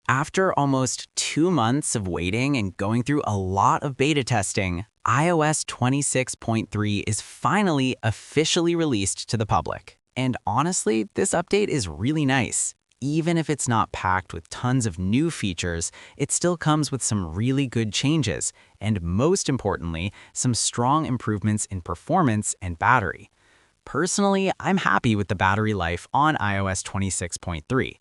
After almost 2 months of waiting and going through a lot of beta testing, iOS 26.3 is finally officially released to the public. And honestly, this update is really nice. Even if it's not packed with tons of new features, it still comes with some really good changes, and most importantly, some strong improvements in performance and battery. Personally, I'm happy with the battery life on iOS 26.3.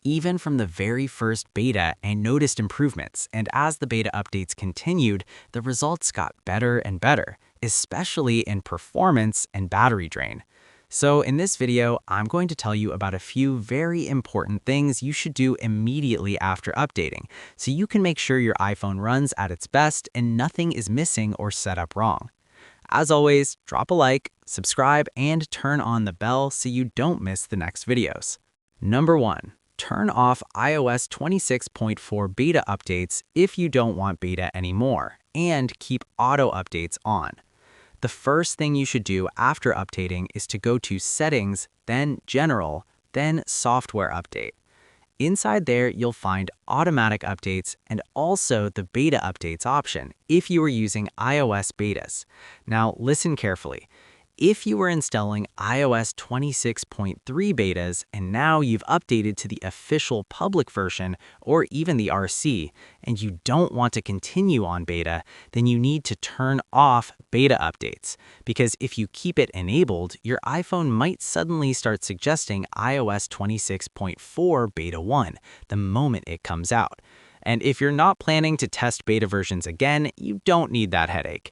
Even from the very first beta, I noticed improvements, and as the beta updates continued, the results got better and better, especially in performance and battery drain. So in this video, I'm going to tell you about a few very important things you should do immediately after updating, so you can make sure your iPhone runs at its best and nothing is missing or set up wrong. As always, drop a like, subscribe, and turn on the bell so you don't miss the next videos. Number 1. Turn off iOS 26.4 beta updates if you don't want beta anymore, and keep auto updates on. The first thing you should do after updating is to go to Settings, then General, then Software Update. Inside there, you'll find automatic updates and also the beta updates option if you were using iOS betas. Now, listen carefully. If you were installing iOS 26.3 betas and now you've updated to the official public version or even the RC, and you don't want to continue on beta, then you need to turn off beta updates. Because if you keep it enabled, your iPhone might suddenly start suggesting iOS 26.4 beta 1 the moment it comes out. And if you're not planning to test beta versions again, you don't need that headache.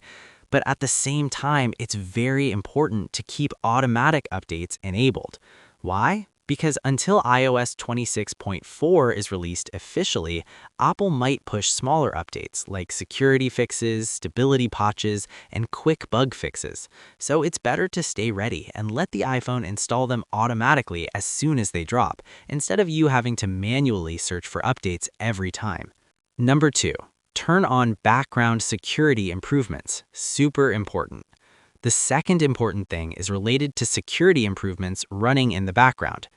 But at the same time, it's very important to keep automatic updates enabled. Why? Because until iOS 26.4 is released officially, Apple might push smaller updates like security fixes, stability patches, and quick bug fixes. So it's better to stay ready and let the iPhone install them automatically as soon as they drop, instead of you having to manually search for updates every time. Number 2. Turn on background security improvements. Super important. The second important thing is related to security improvements running in the background.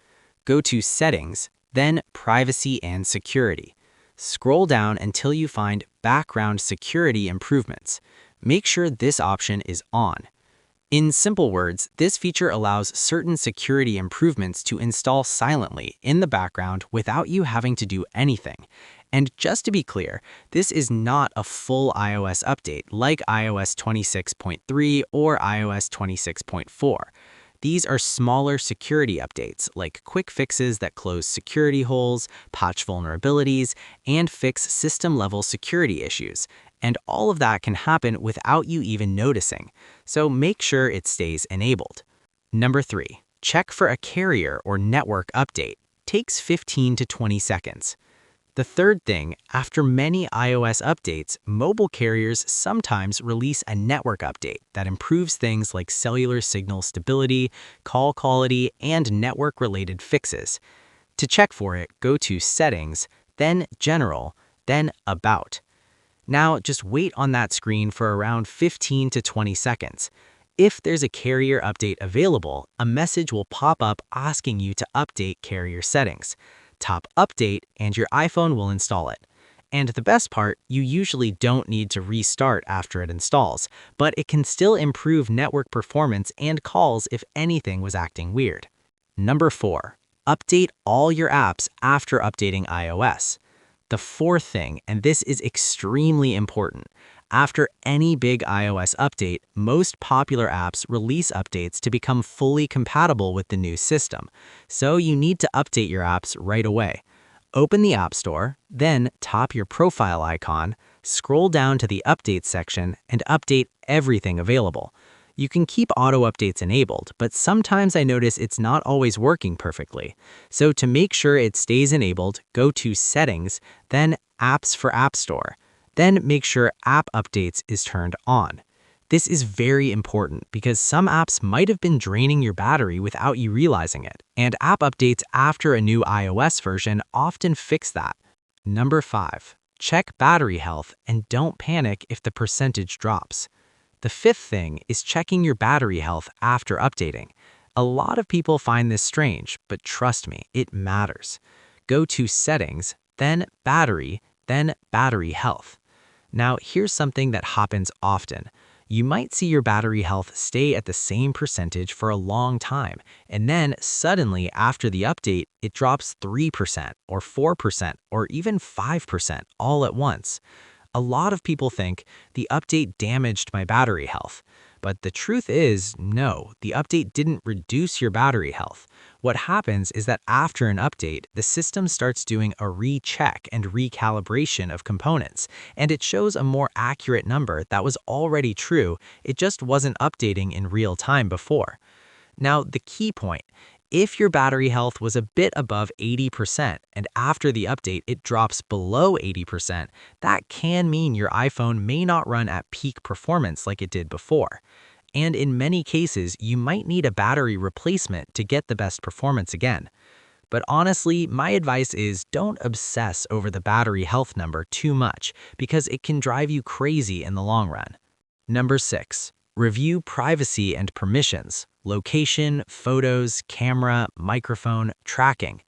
Go to Settings, then Privacy and Security. Scroll down until you find Background Security Improvements. Make sure this option is on. In simple words, this feature allows certain security improvements to install silently in the background without you having to do anything. And just to be clear, this is not a full iOS update like iOS 26.3 or iOS 26.4. These are smaller security updates like quick fixes that close security holes, patch vulnerabilities, and fix system-level security issues. And all of that can happen without you even noticing. So make sure it stays enabled. Number 3. Check for a carrier or network update. Takes 15 to 20 seconds. The third thing, after many iOS updates, mobile carriers sometimes release a network update that improves things like cellular signal stability, call quality, and network-related fixes. To check for it, go to Settings, then General, then About. Now, just wait on that screen for around 15 to 20 seconds. If there's a carrier update available, a message will pop up asking you to update carrier settings. Tap Update and your iPhone will install it. And the best part, you usually don't need to restart after it installs, but it can still improve network performance and calls if anything was acting weird. Number 4. Update all your apps after updating iOS. The fourth thing, and this is extremely important, after any big iOS update, most popular apps release updates to become fully compatible with the new system. So you need to update your apps right away. Open the App Store, then tap your profile icon, scroll down to the Updates section, and update everything available. You can keep auto updates enabled, but sometimes I notice it's not always working perfectly. So to make sure it stays enabled, go to Settings, then Apps for App Store. Then make sure App Updates is turned on. This is very important because some apps might have been draining your battery without you realizing it, and app updates after a new iOS version often fix that. Number 5. Check battery health and don't panic if the percentage drops. The fifth thing is checking your battery health after updating. A lot of people find this strange, but trust me, it matters. Go to Settings, then battery health. Now, here's something that happens often. You might see your battery health stay at the same percentage for a long time, and then suddenly after the update, it drops 3% or 4% or even 5% all at once. A lot of people think the update damaged my battery health. But the truth is, no, the update didn't reduce your battery health. What happens is that after an update, the system starts doing a recheck and recalibration of components, and it shows a more accurate number that was already true, it just wasn't updating in real time before. Now, the key point, if your battery health was a bit above 80% and after the update it drops below 80%, that can mean your iPhone may not run at peak performance like it did before. And in many cases, you might need a battery replacement to get the best performance again. But honestly, my advice is don't obsess over the battery health number too much because it can drive you crazy in the long run. Number 6. Review privacy and permissions, location, photos, camera, microphone, tracking.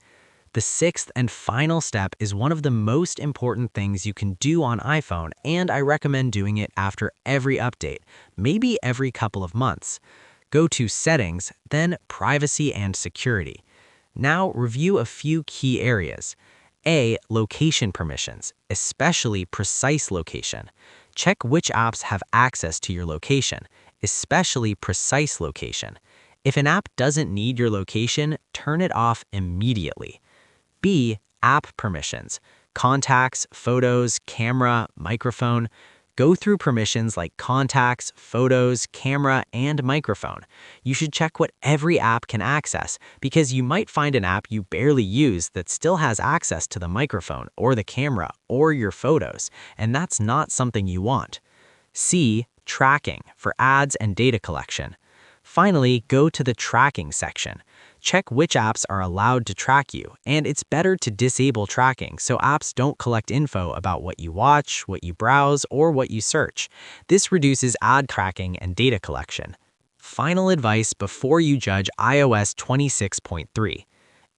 The sixth and final step is one of the most important things you can do on iPhone, and I recommend doing it after every update, maybe every couple of months. Go to Settings, then Privacy and Security. Now review a few key areas. A. Location permissions, especially precise location. Check which apps have access to your location, especially precise location. If an app doesn't need your location, turn it off immediately. B. App permissions, contacts, photos, camera, microphone. Go through permissions like contacts, photos, camera, and microphone. You should check what every app can access because you might find an app you barely use that still has access to the microphone or the camera or your photos, and that's not something you want. C. Tracking for ads and data collection. Finally, go to the tracking section. Check which apps are allowed to track you, and it's better to disable tracking so apps don't collect info about what you watch, what you browse, or what you search. This reduces ad tracking and data collection. Final advice before you judge iOS 26.3.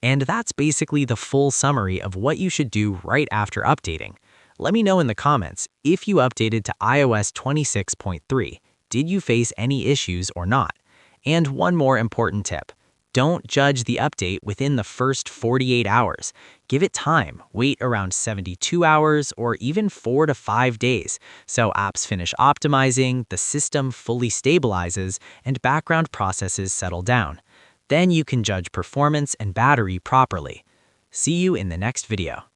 And that's basically the full summary of what you should do right after updating. Let me know in the comments if you updated to iOS 26.3. Did you face any issues or not? And one more important tip. Don't judge the update within the first 48 hours. Give it time, wait around 72 hours or even 4 to 5 days so apps finish optimizing, the system fully stabilizes, and background processes settle down. Then you can judge performance and battery properly. See you in the next video.